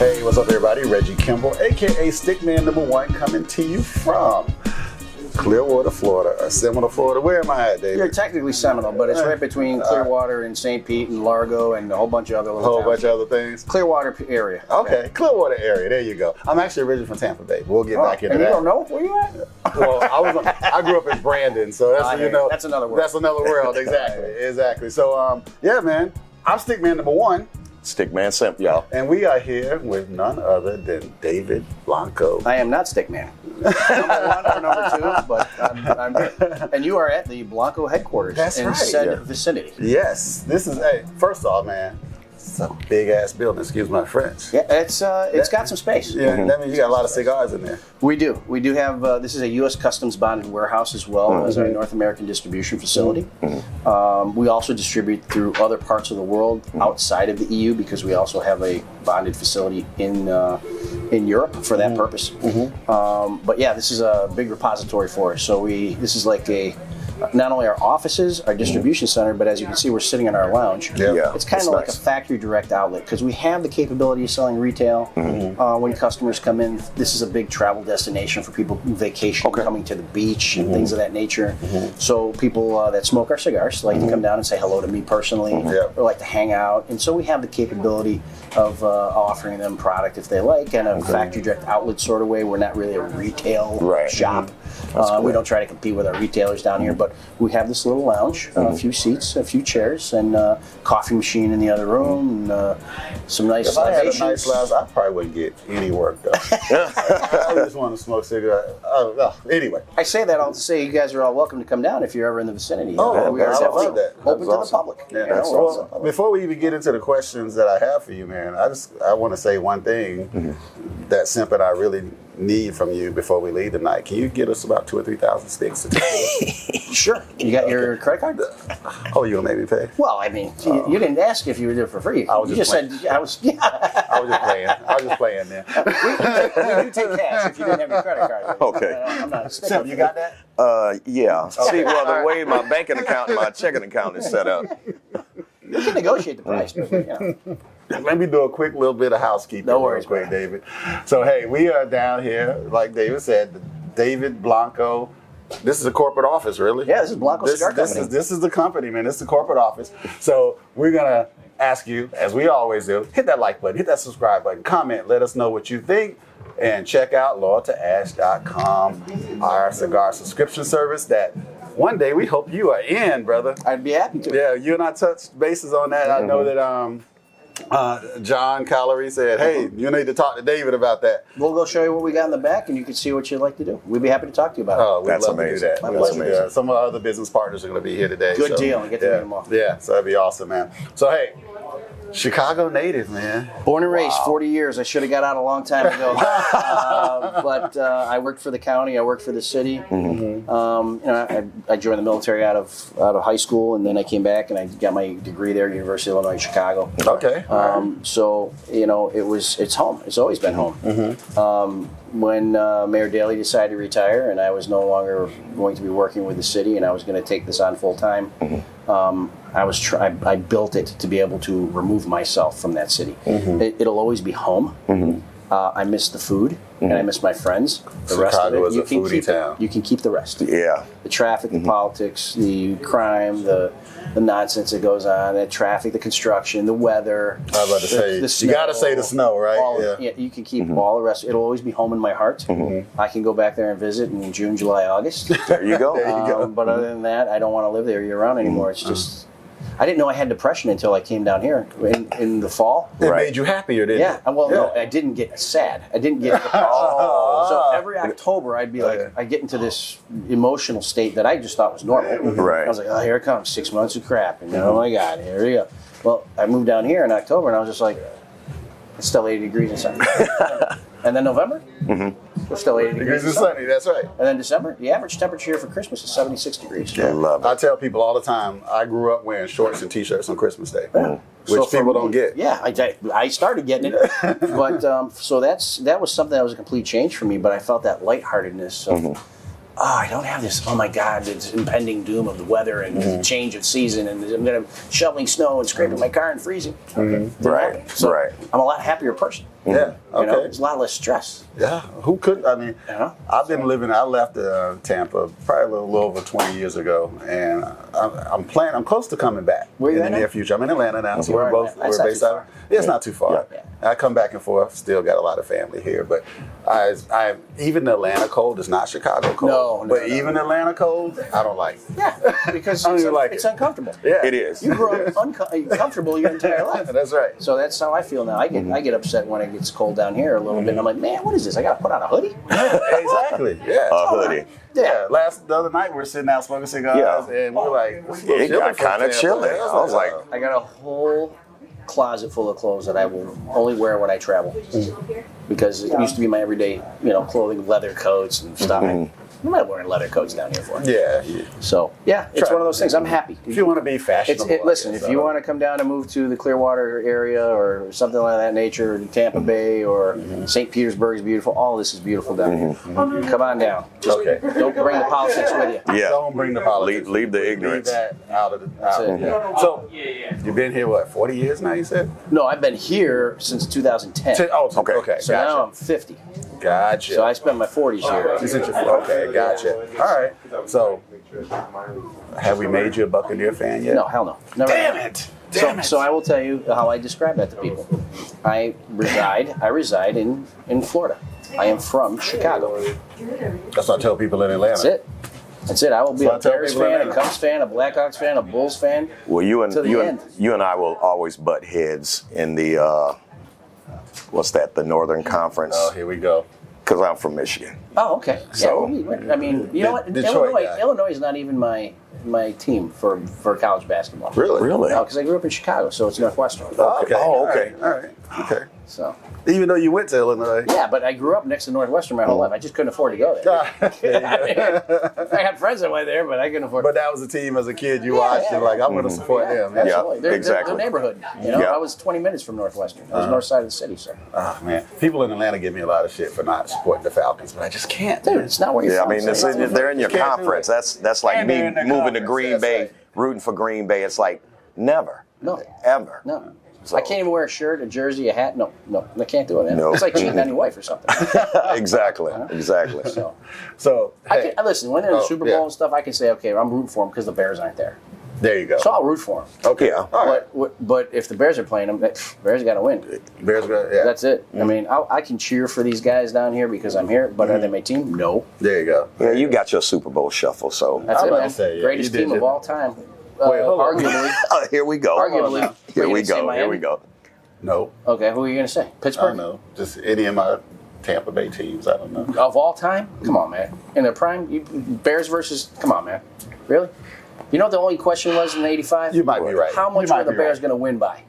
Hey, what's up, everybody? Reggie Kimble, aka Stickman #1, coming to you from Clearwater, Florida, or Seminole, Florida. Where am I at, David? You're technically Seminole, but it's right between Clearwater and St. Pete and Largo and a whole bunch of other little towns. Bunch of other things. Clearwater area. Okay, Clearwater area. There you go. I'm actually originally from Tampa Bay. We'll get back into and that. You don't know where you at? Well, I grew up in Brandon, so that's that's another world. That's another world. Exactly. So yeah, man. I'm Stickman #1. StickMan Simp, y'all. And we are here with none other than David Blanco. I am not Stickman. #1 or #2, but I'm here. And you are at the Blanco headquarters in said vicinity. Yes. This is, hey, first off, man, it's a big ass building, excuse my French. Yeah, it's got some space. Yeah, that means you got a lot of cigars in there. We do. We do have, this is a U.S. Customs bonded warehouse as well as our North American distribution facility. We also distribute through other parts of the world outside of the EU because we also have a bonded facility in Europe for that purpose. But yeah, this is a big repository for us. So this is like not only our offices, our distribution center, but as you can see, we're sitting in our lounge. Yeah. It's kind of like a factory direct outlet because we have the capability of selling retail. When customers come in, this is a big travel destination for people vacation, coming to the beach and things of that nature. So people that smoke our cigars like to come down and say hello to me personally, or like to hang out. And so we have the capability of offering them product if they like, and a factory direct outlet sort of way. We're not really a retail shop. We don't try to compete with our retailers down here, but we have this little lounge, a few seats, a few chairs, and coffee machine in the other room, and some nice libations. If I had a nice lounge, I probably wouldn't get any work done. I just want to smoke cigarettes. Anyway. I say that all to say you guys are all welcome to come down if you're ever in the vicinity. We are definitely open to the public. Yeah, well, before we even get into the questions that I have for you, man, I want to say one thing that Simp and I really need from you before we leave tonight. Can you get us about 2,000 or 3,000 sticks? Sure. You got your credit card? Oh, you gonna make me pay? Well, I mean, you didn't ask if you were there for free. I was just said I was. I was just playing there. We do take cash if you didn't have your credit card. Okay. I'm not a sticker. Simp, you got that? Yeah. See, well, the way my banking account and my checking account is set up. You can negotiate the price, but Let me do a quick little bit of housekeeping. No worries, quick, David. So, hey, we are down here, like David said, David Blanco. This is a corporate office, really. Yeah, this is Blanco Cigar Company. This is the company, man. This is the corporate office. So we're going to ask you, as we always do, hit that like button, hit that subscribe button, comment, let us know what you think, and check out loyaltoash.com, our cigar subscription service that one day we hope you are in, brother. I'd be happy to. Yeah, you and I touched bases on that. I know that John Callery said, hey, you need to talk to David about that. We'll go show you what we got in the back, and you can see what you'd like to do. We'd be happy to talk to you about it. Oh, we'd That's love amazing. to do that. That's We'd love to do that. Some of our other business partners are going to be here today. Good deal. And get to meet them all. Yeah, so that'd be awesome, man. So, hey, Chicago native, man. Born and raised, 40 years. I should have got out a long time ago. But I worked for the county. I worked for the city. I joined the military out of high school, and then I came back and I got my degree there at University of Illinois Chicago. Okay. So it's home. It's always been home. When Mayor Daley decided to retire, and I was no longer going to be working with the city, and I was going to take this on full time. I built it to be able to remove myself from that city. It'll always be home. I miss the food, and I miss my friends. The rest of it, you can keep town. You can keep the rest. Yeah. The traffic, the politics, the crime, the nonsense that goes on, the traffic, the construction, the weather. I was about to say, you got to say the snow, right? Yeah, you can keep all the rest. It'll always be home in my heart. I can go back there and visit in June, July, August. There you go. But other than that, I don't want to live there year round anymore. It's just... I didn't know I had depression until I came down here in the fall. It made you happier, didn't it? Well, no, I didn't get sad. I didn't get depressed. So every October, I'd be like, I get into this emotional state that I just thought was normal. Right. I was like, oh, here it comes, 6 months of crap. And oh my God, here we go. Well, I moved down here in October, and I was just like, it's still 80 degrees inside. And then November, we're still 80 degrees and sunny. That's right. And then December, the average temperature here for Christmas is 76 degrees. I love it. I tell people all the time, I grew up wearing shorts and T-shirts on Christmas Day, which people don't get. Yeah, I started getting it, but so that was something that was a complete change for me. But I felt that lightheartedness of I don't have this. Oh my God, it's impending doom of the weather and the change of season, and I'm gonna shoveling snow and scraping my car and freezing. Right. So Right. I'm a lot happier person. Yeah. You know, Okay. it's a lot less stress. Yeah. Who could? I mean, Yeah. I've been living. I left Tampa probably a little over 20 years ago, and I'm planning. I'm close to coming back Where you in at the now? near future. I'm in Atlanta now, so Where we're are both you at? That's not based too out. far. Yeah, it's not too far. Yeah. I come back and forth. Still got a lot of family here, but I even the Atlanta cold is not Chicago cold. No, but even Atlanta cold, I don't like. Yeah, because I don't even like it's it. uncomfortable. Yeah, It is. You grew up uncomfortable your entire life. That's right. So that's how I feel now. I get upset when it gets cold down here a little bit. And I'm like, man, what is this? I got to put on a hoodie? Exactly. Yeah. A hoodie. Yeah, the other night we were sitting out smoking cigars, Yeah. and we're like, it's a little It got chilly for kind of Tampa. chilly. I was like, I got a whole closet full of clothes that I will only wear when I travel, because it used to be my everyday, clothing, leather coats and stuff. I'm not wearing leather coats down here for it. Yeah. So yeah, it's one of those things. I'm happy. If you want to be fashionable, Listen, if you want to come down and move to the Clearwater area or something like that nature, Tampa Bay or St. Petersburg is beautiful. All this is beautiful down here. Come on down. Just Okay. don't bring the politics with you. yeah. Don't bring the politics. Leave the Leave ignorance. that out of the. Out. it. Yeah. So you've been here what 40 years now? You said. No, I've been here since 2010. Okay. Okay. So now I'm 50. Gotcha. So I spent my 40s here. You said okay. Gotcha. All right. So have we made you a Buccaneer fan yet? No, hell no. Never. Damn it. Damn it. So I will tell you how I describe that to people. I reside in Florida. I am from Chicago. That's what I tell people in Atlanta. That's it. That's it. I will be So I a tell Bears people fan, in a Cubs fan, a Blackhawks fan, a Bulls fan. Well, you and To the end. you and I will always butt heads in the what's that? The Northern Conference. Oh, here we go. Because I'm from Michigan. Oh, okay. So- I mean, you know what? Detroit guy. Illinois is not even my team for college basketball. Really? Really? No, because I grew up in Chicago, so it's Northwestern. Okay. Oh, okay. All right. Okay. So Even though you went to Illinois. yeah, but I grew up next to Northwestern my whole life. I just couldn't afford to go there. I had friends that went there, but I couldn't afford. But that was the team as a kid you watched. yeah. And like, I'm going to support them. Yeah. Absolutely. They're exactly. neighborhood. You know, Yeah. I was 20 minutes from Northwestern. I was north side of the city, so. Oh, man. People in Atlanta give me a lot of shit for not supporting the Falcons, but I just can't. Dude, it's not where you're Yeah, I from. mean, they're in your You can't do conference. it. That's like And me they're in their moving to conference, Green that's Bay, right. rooting for Green Bay. It's like never, No. ever. No. So- I can't even wear a shirt, a jersey, a hat. No, I can't do it, man. No. It's like cheating on your wife or something. Exactly. So, So, I hey, can, listen, when they're in the Oh, Super Bowl yeah. and stuff, I can say, okay, I'm rooting for them because the Bears aren't there. there you go. So I'll root for them. Okay. Yeah. All right. But if the Bears are playing them, Bears got to win. Bears go, yeah. That's it. I mean, I can cheer for these guys down here because I'm here, but are they my team? No. There you go. Yeah, you got your Super Bowl shuffle, so That's I'm it, about man. to say, yeah, Greatest you did team of it. all time. Wait, hold on. Arguably. here we go. Arguably. Here Were you we gonna say go. Here Miami? we go. No. Okay, who are you going to say? I Pittsburgh? don't know. Just any of my Tampa Bay teams. I don't know. Of all time? Come on, man. In their prime? Bears versus... Come on, man. Really? You know what the only question was in '85? You might be right. How much You might were the be Bears right. going to win by?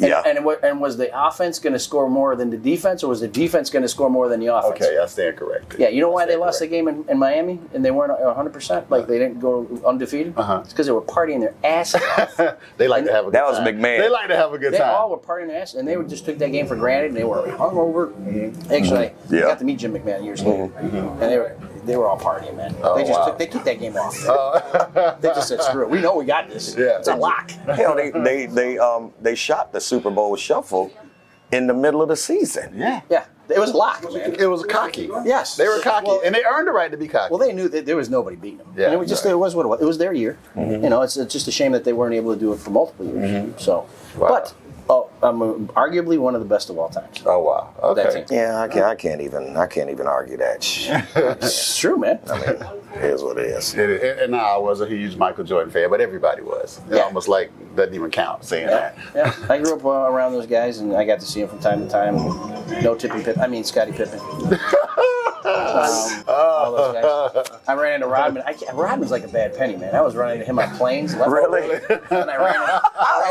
Yeah. And was the offense going to score more than the defense, or was the defense going to score more than the offense? Okay, I stand corrected. Yeah, you know why I they stand lost the corrected. game in Miami and they weren't 100%? Like they didn't go undefeated? Uh-huh. It's because they were partying their ass off. They like to have a good That was time. McMahon. They like to have a good They time. all were partying their ass, and they just took that game for granted, and they were hungover. Actually, I Yeah. got to meet Jim McMahon years later, and they were all partying, man. Oh, they just wow. they took that game off. They just said, "Screw it, we know we got this. Yeah. It's a lock." Hell, they shot the Super Bowl shuffle in the middle of the season. Yeah. Yeah, it was a lock, man. It was cocky. Yes, They were cocky, Well, and they earned the right to be cocky. well, they knew that there was nobody beating them. Yeah, and it was just right. it was what it was. It was their year. You know, it's just a shame that they weren't able to do it for multiple years. So, Wow. but arguably one of the best of all time. Oh wow. Okay. That team. Yeah, I can't even argue that. It's true, man. I mean, it is what it is. And I was a huge Michael Jordan fan, but everybody was. It Yeah. almost like doesn't even count saying that. Yeah, I grew up around those guys, and I got to see them from time to time. No Tippy Pippen. I mean, Scottie Pippen. All those guys. I ran into Rodman. Rodman's like a bad penny, man. I was running into him on planes. Left Really? And I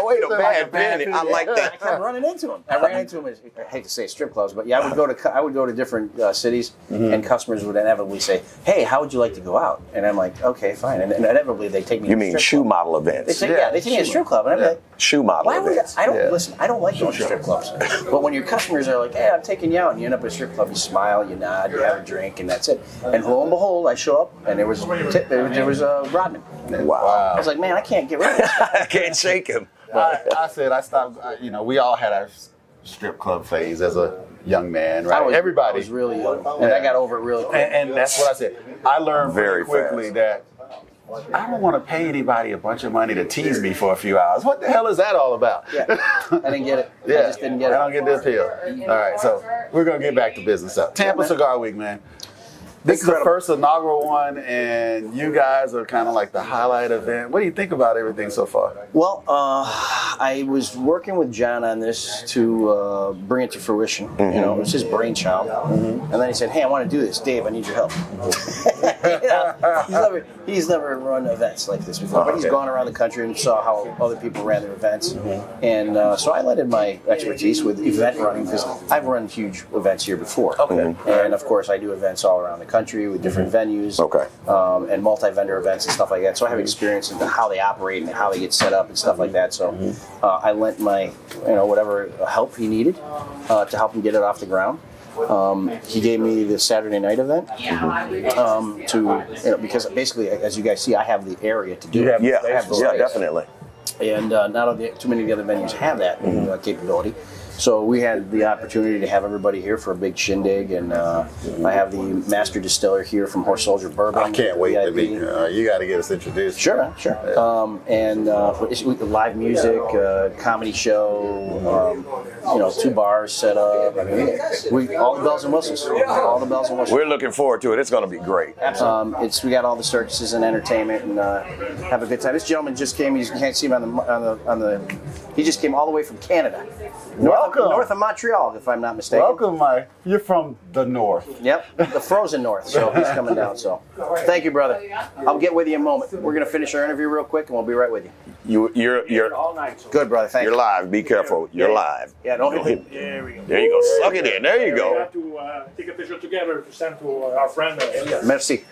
Wait a bad penny. I like I that. kept running into him. I ran into him at, I hate to say strip clubs, but yeah, I would go to different cities, and customers would inevitably say, "Hey, how would you like to go out?" And I'm like, "Okay, fine." And inevitably they take me. You to a mean strip shoe club. model They events? say, they take me to a strip club, and I'm like, Shoe model why would events. I don't listen. I don't like going to strip clubs. But when your customers are like, "Hey, I'm taking you out," and you end up at a strip club, you smile, you nod, you have a drink, and that's it. And lo and behold, I show up, and there was Rodman. Wow. I was like, "Man, I can't get rid of this." I can't shake him. I said I stopped. We all had our strip club phase as a young man, right? Everybody I was really young, and I got over it really quick. and that's what I said. I learned very Very quickly fast. that I don't want to pay anybody a bunch of money to tease me for a few hours. What the hell is that all about? Yeah, I didn't get it. Yeah, I just didn't get it. I don't get the appeal. All right, so we're gonna get back to business. Tampa Cigar Week, man. This is the first inaugural one, and you guys are kind of like the highlight event. What do you think about everything so far? Well, I was working with John on this to bring it to fruition. You know, it was his brainchild. And then he said, "Hey, I want to do this. Dave, I need your help." He's never run events like this before, but he's gone around the country and saw how other people ran their events. And so I lended my expertise with event running because I've run huge events here before. Okay. And of course, I do events all around the country with different venues. Okay. And multi-vendor events and stuff like that. So I have experience in how they operate and how they get set up and stuff like that. So I lent my, whatever help he needed to help him get it off the ground. He gave me the Saturday night event because basically, as you guys see, I have the area to do it. Yeah, I have the space. definitely. And not too many of the other venues have that capability. So we had the opportunity to have everybody here for a big shindig, and I have the master distiller here from Horse Soldier Bourbon. I can't wait to VIP. meet you. You got to get us introduced. Sure. And it's live music, comedy show, 2 bars set up. I mean, all the bells and whistles. All the bells and whistles. We're looking forward to it. It's going to be great. We got all the circuses and entertainment, and have a good time. This gentleman just came. You can't see him on the. He just came all the way from Canada. North of Montreal, if I'm not mistaken. Welcome, Mike. You're from the north. Yep, the frozen north. So he's coming down. So thank you, brother. I'll get with you in a moment. We're gonna finish our interview real quick, and we'll be right with you. You're all night. So Good, brother. Thank you're you. live. Be careful. You're live. Yeah, don't hit. there we go. There you go. Suck it in. There you We go. have to take a picture together to send to our friend Elias. Merci.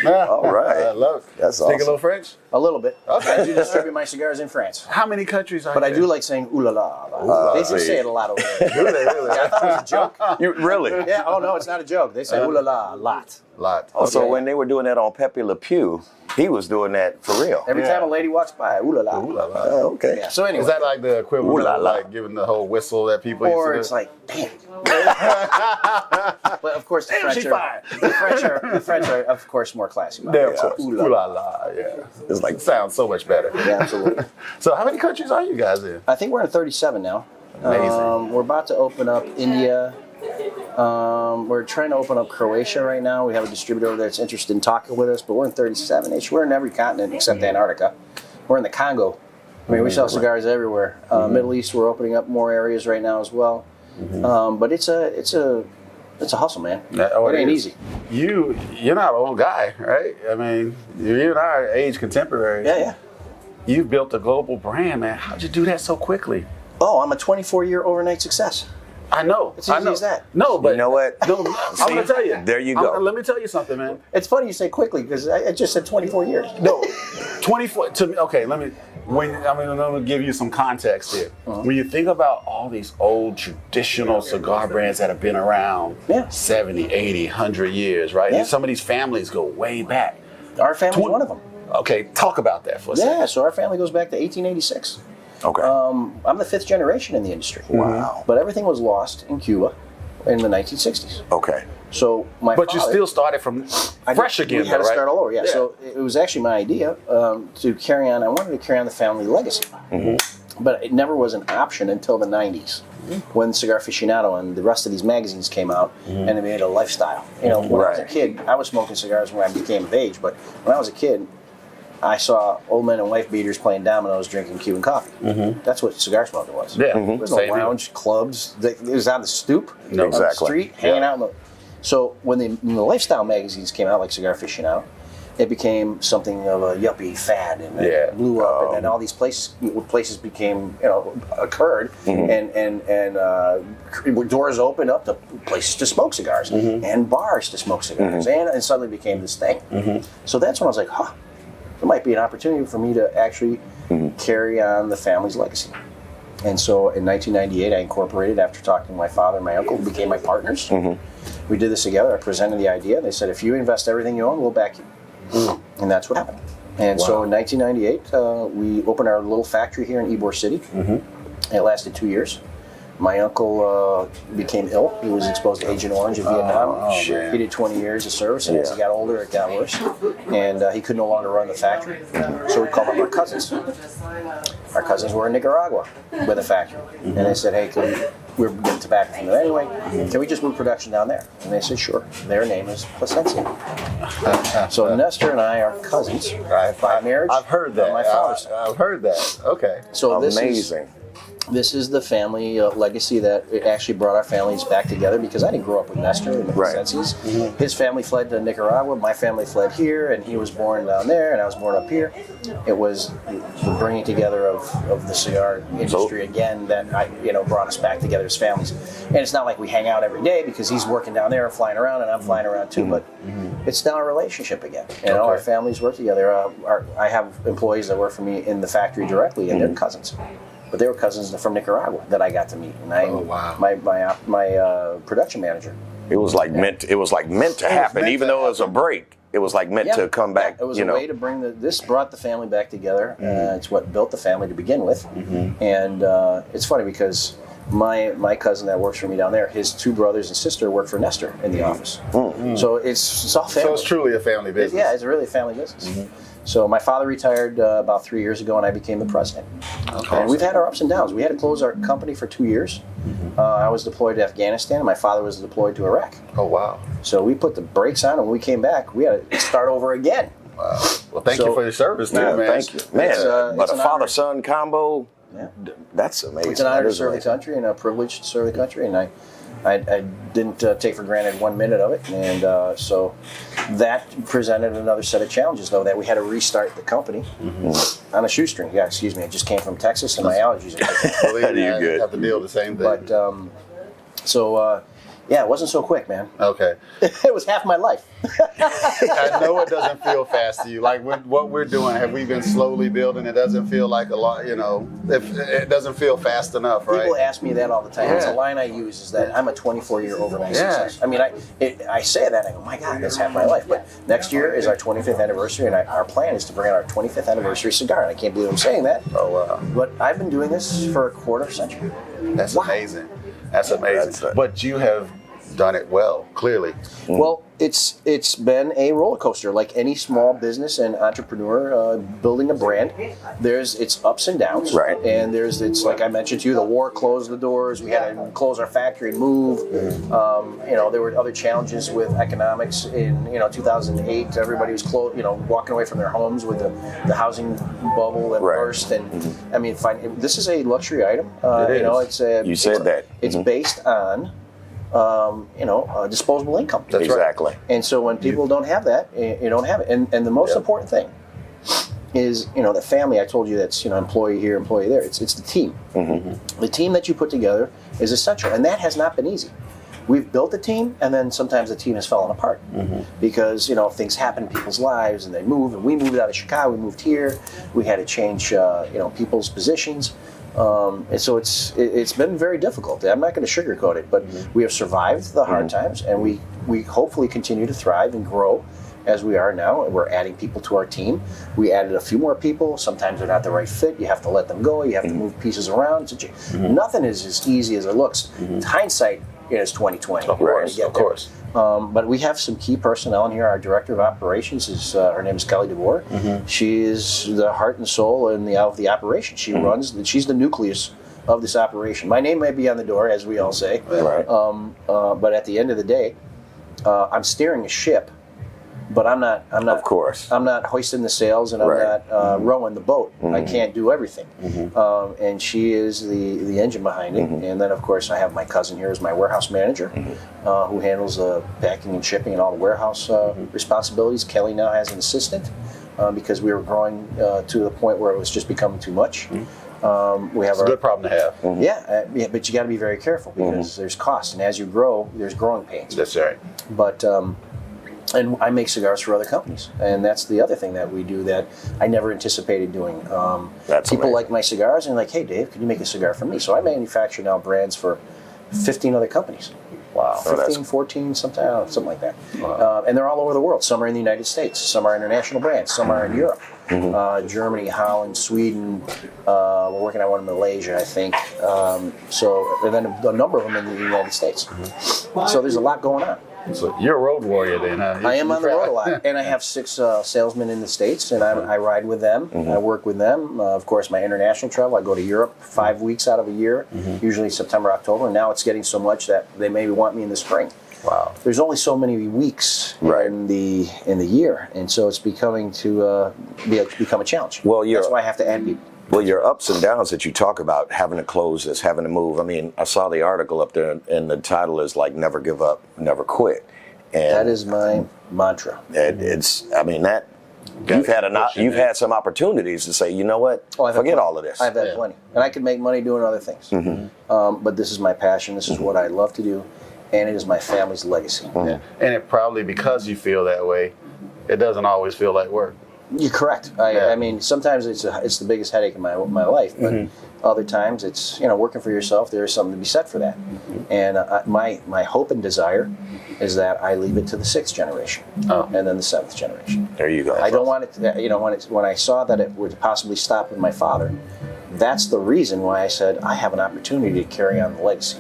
All right. I love it. That's Speak awesome. a little French? A little bit. Okay. I do distribute my cigars in France, How many countries are but I you do in? like saying "ooh la la." They see. say it a lot over there. Really, really? I thought it was a joke. You really? Yeah. Oh no, it's not a joke. They say "ooh la la" a lot. Lot. So Okay. when they were doing that on Pepe Le Pew, he was doing that for real. Every Yeah. time a lady walks by, "ooh la la." Ooh la la. Oh, okay. Yeah. So anyway, Is that like the equivalent Ooh la of la. like giving the whole whistle that people or used it's to do? like, damn. But of course, the she French are of course more classy. about Yeah, it. of course. Ooh Ooh la la. la la. Yeah. It's like Sounds so much better. Yeah, absolutely. So how many countries are you guys in? I think we're in 37 now. Amazing. We're about to open up India. We're trying to open up Croatia right now. We have a distributor over there that's interested in talking with us, but we're in 37-ish. We're in every continent except Antarctica. We're in the Congo. I mean, we sell cigars everywhere. Middle East, we're opening up more areas right now as well. But it's a hustle, man. Oh, it ain't is. easy. You're not an old guy, right? I mean, you and I are age contemporaries. Yeah. You've built a global brand, man. How'd you do that so quickly? Oh, I'm a 24-year overnight success. I know. It's easy as that. No, but You know what? No, I'm gonna tell you. There you go. Let me tell you something, man. It's funny you say quickly because I just said 24 years. No, 24 to me. Okay, let me give you some context here. When you think about all these old traditional cigar brands that have been around 70, 80, 100 years, right? Yeah. And some of these families go way back. Our family's one of them. Okay, talk about that for a second. Yeah, so our family goes back to 1886. okay. I'm the 5th generation in the industry. Wow. But everything was lost in Cuba in the 1960s. Okay. So my But you father- still started from fresh again, We had to though, right? start all over, yeah. So it was actually my idea to carry on. I wanted to carry on the family legacy. But it never was an option until the 90s when Cigar Aficionado and the rest of these magazines came out and they made it a lifestyle. You know, when I was a Right. kid, I was smoking cigars when I became of age, but when I was a kid, I saw old men and wife beaters playing dominoes, drinking Cuban coffee. That's what cigar smoking was. Yeah. There was no Same here. lounge, clubs. It was on the stoop, No, on the exactly. street, hanging out. So when the lifestyle magazines came out, like Cigar Aficionado, it became something of a yuppie fad, and it blew up, and then all these places became, occurred, and doors opened up to places to smoke cigars, and bars to smoke cigars, and suddenly became this thing. So that's when I was like, there might be an opportunity for me to actually carry on the family's legacy. And so in 1998, I incorporated after talking to my father and my uncle, who became my partners. We did this together. I presented the idea. They said, if you invest everything you own, we'll back you. And that's what happened. And so in 1998, we opened our little factory here in Ybor City. It lasted 2 years. My uncle became ill. He was exposed to Agent Orange in Vietnam. He did 20 years of service, and as he got older, it got worse. And he could no longer run the factory. So we called up our cousins. Our cousins were in Nicaragua with a factory. And they said, hey, we're getting tobacco from them anyway. Can we just move production down there? And they said, sure. Their name is Plasencia. So Nestor and I are cousins by marriage. I've heard that. My father's. I've heard that. Okay. So Amazing. This is the family legacy that it actually brought our families back together, because I didn't grow up with Nestor and the Plasencias. His family fled to Nicaragua, my family fled here, and he was born down there, and I was born up here. It was the bringing together of the cigar industry again that brought us back together as families. And it's not like we hang out every day, because he's working down there and flying around, and I'm flying around too, but it's now a relationship again. Our families work together. I have employees that work for me in the factory directly, and they're cousins. But they were cousins from Nicaragua that I got to meet, and my production manager. It was like meant. It was like meant to happen, even though it was a break. It was like meant to come back. It was a way to bring this brought the family back together. It's what built the family to begin with, and it's funny because my cousin that works for me down there, his two brothers and sister work for Nestor in the office. So it's all family. So it's truly a family business. It's really a family business. So my father retired about 3 years ago, and I became the president. And we've had our ups and downs. We had to close our company for 2 years. I was deployed to Afghanistan, and my father was deployed to Iraq. Oh, wow. So we put the brakes on, and when we came back, we had to start over again. Wow. Well, thank you for your service, man. Thank you. Man, but a father-son combo, that's amazing. It's an honor to serve the country and a privilege to serve the country, and I didn't take for granted 1 minute of it, and so that presented another set of challenges, though, that we had to restart the company on a shoestring. Yeah, excuse me, I just came from Texas, and my allergies are Believe me, I have to deal with the same thing. But yeah, it wasn't so quick, man. Okay. It was half my life. I know it doesn't feel fast to you. Like what we're doing, have we been slowly building? It doesn't feel like a lot, it doesn't feel fast enough, right? People ask me that all the time. It's a line I use, is that I'm a 24-year overnight success. I mean, I say that, I go, my God, that's half my life. But next year is our 25th anniversary, and our plan is to bring out our 25th anniversary cigar. And I can't believe I'm saying that. Oh, wow. But I've been doing this for a quarter century. That's amazing. That's amazing. But you have done it well, clearly. Well, it's been a roller coaster, like any small business and entrepreneur building a brand. It's ups and downs, right? And it's like I mentioned to you, the war closed the doors. We had to close our factory and move. There were other challenges with economics in 2008. Everybody was walking away from their homes with the housing bubble that burst. And I mean, this is a luxury item. It is. It's based on disposable income. That's exactly. And so when people don't have that, you don't have it. And the most important thing is, the family. I told you that's employee here, employee there. It's the team. The team that you put together is essential, and that has not been easy. We've built a team, and then sometimes the team has fallen apart because things happen in people's lives, and they move. And we moved out of Chicago. We moved here. We had to change people's positions. And so it's been very difficult. I'm not going to sugarcoat it, but we have survived the hard times, and we hopefully continue to thrive and grow as we are now. And we're adding people to our team. We added a few more people. Sometimes they're not the right fit. You have to let them go. You have to move pieces around. Nothing is as easy as it looks. Hindsight is 2020. Of course. But we have some key personnel in here. Our director of operations her name is Kelly DeVore. She is the heart and soul of the operation. She she's the nucleus of this operation. My name may be on the door, as we all say, but at the end of the day, I'm steering a ship but I'm not. Of course. I'm not hoisting the sails, and I'm not rowing the boat. I can't do everything. And she is the engine behind it. And then, of course, I have my cousin here as my warehouse manager, who handles packing and shipping and all the warehouse responsibilities. Kelly now has an assistant because we were growing to the point where it was just becoming too much. We have It's a good problem to have. yeah, but you got to be very careful because there's cost, and as you grow, there's growing pains. That's right. But and I make cigars for other companies, and that's the other thing that we do that I never anticipated doing. That's people amazing. like my cigars, and like, hey, Dave, can you make a cigar for me? So I manufacture now brands for 15 other companies. Wow. 15, 14, something like that. And they're all over the world. Some are in the United States, some are international brands, some are in Europe. Germany, Holland, Sweden. We're working on one in Malaysia, I think. And then a number of them in the United States. So there's a lot going on. So you're a road warrior then, huh? I am on the road a lot, and I have 6 salesmen in the States, and I ride with them. I work with them. Of course, my international travel, I go to Europe 5 weeks out of a year, usually September, October. And now it's getting so much that they maybe want me in the spring. Wow. There's only so many weeks in the year, and so it's becoming to become a challenge. Well, that's why I have to add people. Well, your ups and downs that you talk about, having to close this, having to move. I mean, I saw the article up there, and the title is like "Never Give Up, Never Quit." And That is my mantra. it's. I mean, that you've had some opportunities to say, you know what, forget all of this. I've had plenty, and I could make money doing other things. But this is my passion. This is what I love to do, and it is my family's legacy. Yeah. And it probably, because you feel that way, it doesn't always feel like work. You're correct. I mean, sometimes it's the biggest headache in my life, but other times it's working for yourself. There is something to be said for that. And my hope and desire is that I leave it to the 6th generation and then the 7th generation. There you go. I don't want it to, when I saw that it would possibly stop with my father, that's the reason why I said I have an opportunity to carry on the legacy.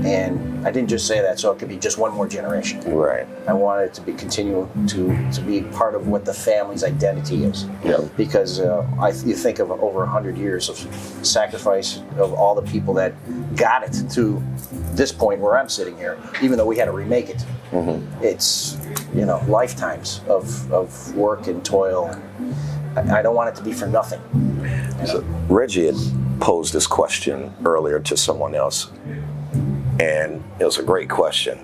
And I didn't just say that so it could be just one more generation. Right. I wanted it to continue to be part of what the family's identity is. Because you think of over 100 years of sacrifice of all the people that got it to this point where I'm sitting here, even though we had to remake it. It's lifetimes of work and toil. I don't want it to be for nothing. So Reggie had posed this question earlier to someone else, and it was a great question.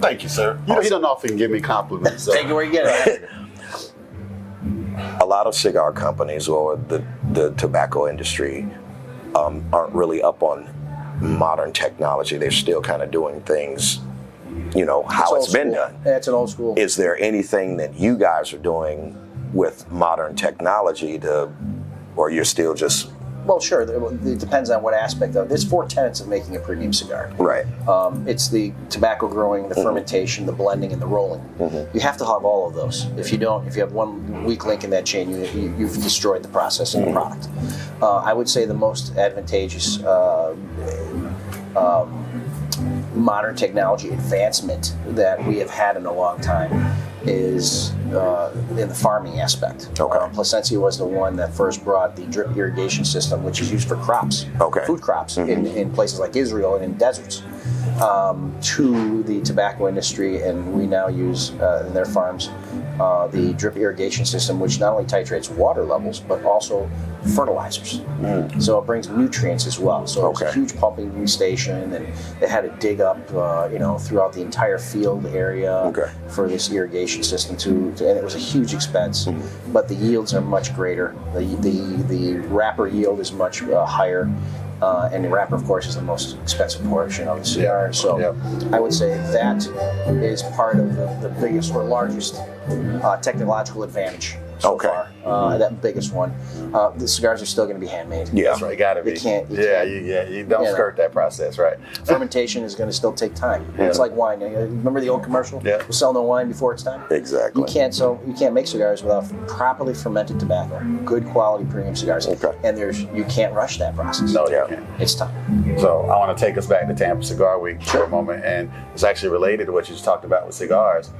Thank you, sir. You don't often give me compliments. So. Take it where you get it. A lot of cigar companies or the tobacco industry aren't really up on modern technology. They're still kind of doing things, how it's been done. It's an old school. Is there anything that you guys are doing with modern technology or you're still just... Well, sure. It depends on what aspect of it. There's 4 tenets of making a premium cigar. Right. It's the tobacco growing, the fermentation, the blending, and the rolling. You have to have all of those. If you don't, if you have one weak link in that chain, you've destroyed the process and the product. I would say the most advantageous modern technology advancement that we have had in a long time is in the farming aspect. Placencia was the one that first brought the drip irrigation system, which is used for crops, food crops, in places like Israel and in deserts, to the tobacco industry, and we now use in their farms the drip irrigation system, which not only titrates water levels but also fertilizers. So it brings nutrients as well. So it's a huge pumping station, and they had to dig up, throughout the entire field area for this irrigation system and it was a huge expense. But the yields are much greater. The wrapper yield is much higher. And the wrapper, of course, is the most expensive portion of the cigar. So I would say that is part of the biggest or largest technological advantage so far. That biggest one. The cigars are still going to be handmade. Yeah, that's right. Got to be. You can't. You don't skirt that process, right? Fermentation is going to still take time. It's like wine. Remember the old commercial? We'll sell no wine before it's time. Exactly. You can't make cigars without properly fermented tobacco. Good quality premium cigars. And you can't rush that process. No, you can't. It's tough. So I want to take us back to Tampa Cigar Week for a moment, and it's actually related to what you just talked about with cigars.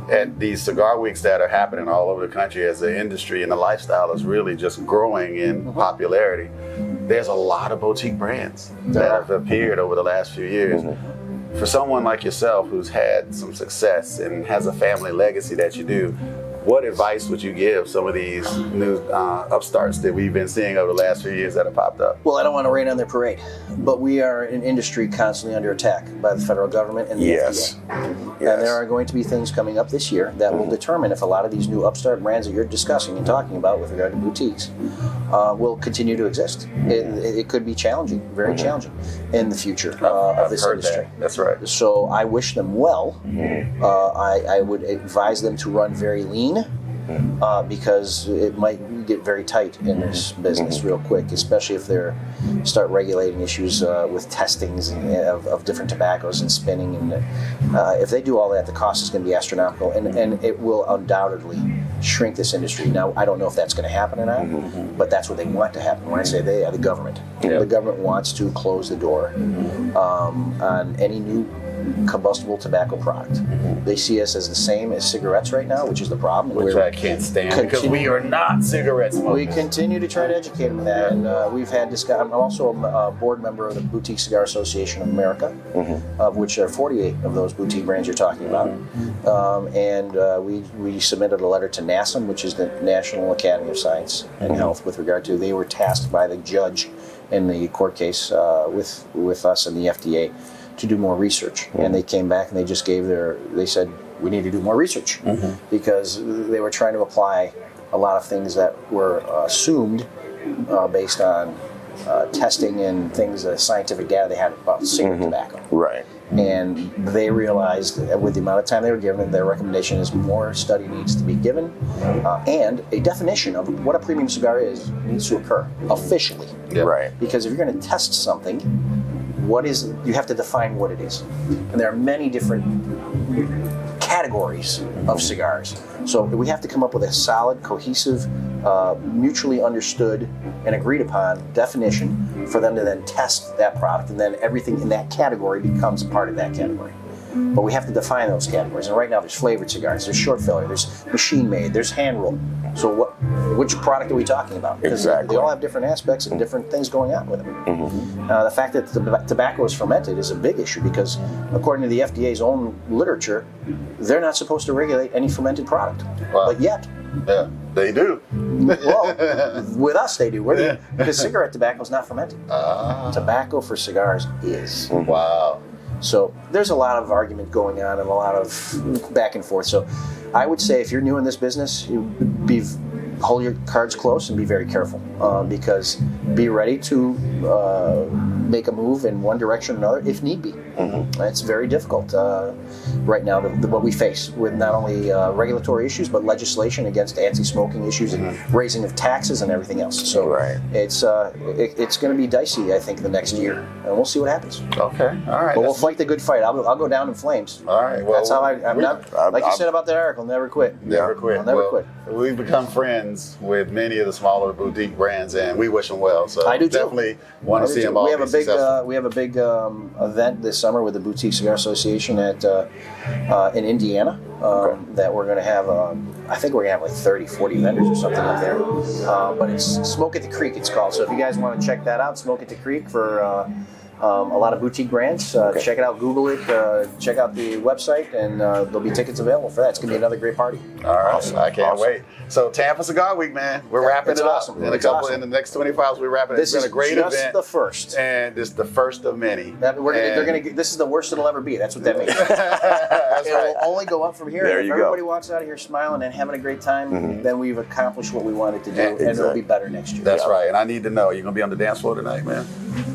At these cigar weeks that are happening all over the country, as the industry and the lifestyle is really just growing in popularity, there's a lot of boutique brands that have appeared over the last few years. for someone like yourself who's had some success and has a family legacy that you do, what advice would you give some of these new upstarts that we've been seeing over the last few years that have popped up? Well, I don't want to rain on their parade, but we are an industry constantly under attack by the federal government and the FDA. And there are going to be things coming up this year that will determine if a lot of these new upstart brands that you're discussing and talking about with regard to boutiques will continue to exist. It could be challenging, very challenging in the future of this industry. That's right. So I wish them well. I would advise them to run very lean. Because it might get very tight in this business real quick, especially if they start regulating issues with testings of different tobaccos and spinning. And if they do all that, the cost is going to be astronomical, and it will undoubtedly shrink this industry. Now, I don't know if that's going to happen or not, but that's what they want to happen. When I say they, the government. The government wants to close the door on any new combustible tobacco product. They see us as the same as cigarettes right now, which is the problem. Which I can't stand because we are not cigarette smokers. We continue to try to educate them on that, and we've had discussion. I'm also a board member of the Boutique Cigar Association of America, of which there are 48 of those boutique brands you're talking about. And we submitted a letter to NASM, which is the National Academy of Science and Health, with regard to they were tasked by the judge in the court case with us and the FDA to do more research, and they came back and they just they said we need to do more research because they were trying to apply a lot of things that were assumed based on testing and things, scientific data they had about cigarette tobacco. Right. And they realized that with the amount of time they were given, their recommendation is more study needs to be given, and a definition of what a premium cigar is needs to occur officially. Right. Because if you're going to test something, you have to define what it is. And there are many different categories of cigars. So we have to come up with a solid, cohesive, mutually understood and agreed upon definition for them to then test that product, and then everything in that category becomes part of that category. But we have to define those categories. And right now there's flavored cigars, there's short filler, there's machine made, there's hand rolled. So which product are we talking about? Because they all have different aspects and different things going on with them. The fact that the tobacco is fermented is a big issue because according to the FDA's own literature, they're not supposed to regulate any fermented product. Wow. But yet, yeah, they do. Well, with us they do. Because cigarette tobacco is not fermented. Tobacco for cigars is. Wow. So there's a lot of argument going on and a lot of back and forth. So I would say if you're new in this business, hold your cards close and be very careful because be ready to make a move in one direction or another if need be. It's very difficult right now, what we face with not only regulatory issues but legislation against anti-smoking issues and raising of taxes and everything else. So it's going to be dicey, I think, the next year, and we'll see what happens. Okay, all right. But we'll fight the good fight. I'll go down in flames. All right. Well, that's how I'm not. Like you said about that article, never quit. Never quit. I'll never quit. We've become friends with many of the smaller boutique brands, and we wish them well. So I do too. Definitely want to see them all. We have a big event this summer with the Boutique Cigar Association in Indiana that we're going to have. I think we're going to have like 30, 40 vendors or something up there. But it's Smoke at the Creek, it's called. So if you guys want to check that out, Smoke at the Creek for a lot of boutique brands. Check it out, Google it, check out the website, and there'll be tickets available for that. It's going to be another great party. All right, awesome. I can't wait. So Tampa Cigar Week, man, we're wrapping it up. Awesome. In the next 24 hours, we're wrapping it. It's been a great event. This is just the first. And this is the first of many. This is the worst it'll ever be. That's what that means. It'll only go up from here. There if you everybody go. walks out of here smiling and having a great time, then we've accomplished what we wanted to do, and it'll be better next year. That's right. And I need to know, you're going to be on the dance floor tonight, man?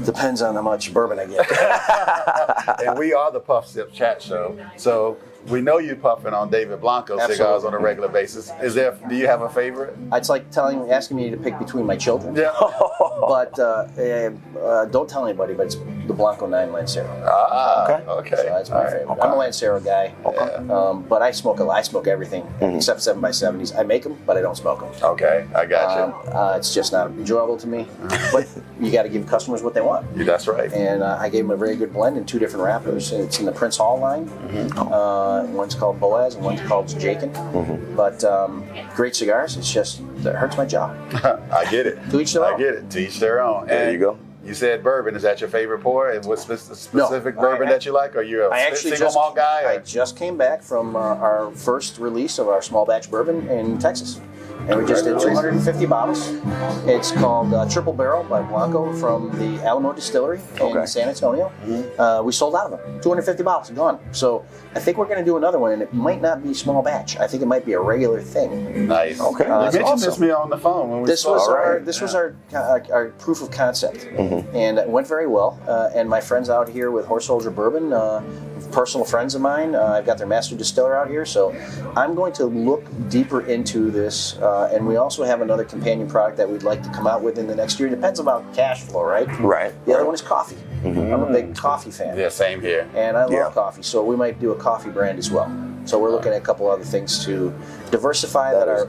Depends on how much bourbon I get. And we are the Puff Sip Chat Show. So we know you puffing on David Blanco cigars on a regular basis. Do you have a favorite? It's like asking me to pick between my children. Yeah. But don't tell anybody, but it's the Blanco 9 Lancero. Okay. So that's my favorite. I'm a Lancero guy. But I smoke everything except 7x70s. I make them, but I don't smoke them. Okay, I got you. It's just not enjoyable to me. But you got to give customers what they want. That's right. And I gave them a very good blend in 2 different wrappers. It's in the Prince Hall line. One's called Boaz and one's called Jakin. But great cigars. It's just, it hurts my jaw. I get it. To each their own. I get it. To each their own. There you go. You said bourbon. Is that your favorite pour? And what specific bourbon that you like? Are you a single malt guy? I just came back from our first release of our small batch bourbon in Texas. And we just did 250 bottles. It's called Triple Barrel by Blanco from the Alamo Distillery in San Antonio. We sold out of them. 250 bottles, gone. So I think we're going to do another one, and it might not be small batch. I think it might be a regular thing. Nice. Okay. You mentioned this to me on the phone when we This was our proof of concept, and it went very well. And my friends out here with Horse Soldier Bourbon, personal friends of mine, I've got their master distiller out here, so I'm going to look deeper into this. And we also have another companion product that we'd like to come out with in the next year. It depends about cash flow, right? Right. The other one is coffee. I'm a big coffee fan. Yeah, same here. And I love coffee, so we might do a coffee brand as well. So we're looking at a couple other things to diversify that are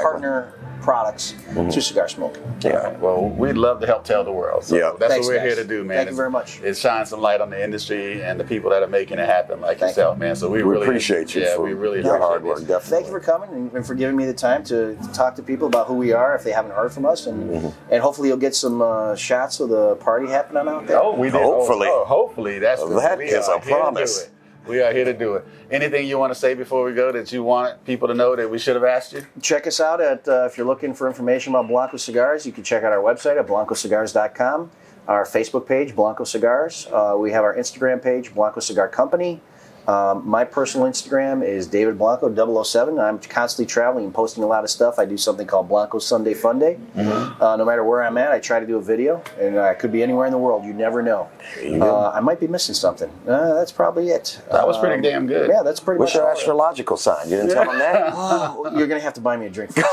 partner products to cigar smoking. Yeah. Well, we'd love to help tell the world. So that's Thanks, what we're guys. here to do, man. Thank you very much. It shines some light on the industry and the people that are making it happen, like yourself, man. So we really appreciate you for we really your appreciate hard work. this. Definitely. Thank you for coming and for giving me the time to talk to people about who we are if they haven't heard from us, and hopefully you'll get some shots of the party happening out there. Oh, we did. Hopefully. Hopefully. That is a promise. We are here to do it. Anything you want to say before we go that you want people to know that we should have asked you? Check us out at if you're looking for information about Blanco Cigars, you can check out our website at blancocigars.com, our Facebook page, Blanco Cigars. We have our Instagram page, Blanco Cigar Company. My personal Instagram is David Blanco 007. I'm constantly traveling and posting a lot of stuff. I do something called Blanco Sunday Fun Day. No matter where I'm at, I try to do a video, and I could be anywhere in the world. You never know. I might be missing something. That's probably it. That was pretty damn good. Yeah, that's pretty What's much your all. astrological sign? You didn't tell them that? Oh, you're going to have to buy me a drink first.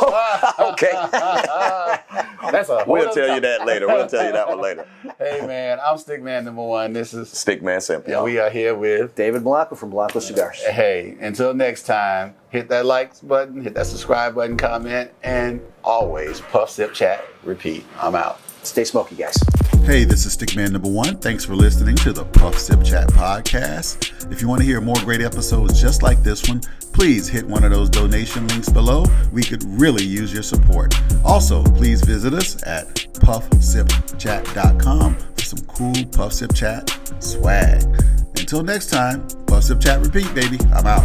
Okay. That's a whole We'll other tell you topic. that later. We'll tell you that one later. Hey, man, I'm Stickman #1. This is StickMan Simp. and we are here with. David Blanco from Blanco Cigars. Hey, until next time, hit that like button, hit that subscribe button, comment, and always puff, sip, chat, repeat. I'm out. Stay smoky, guys. Hey, this is Stickman #1. Thanks for listening to the Puff Sip Chat podcast. If you want to hear more great episodes just like this one, please hit one of those donation links below. We could really use your support. Also, please visit us at puffsipchat.com for some cool Puff Sip Chat swag. Until next time, Puff Sip Chat repeat, baby. I'm out.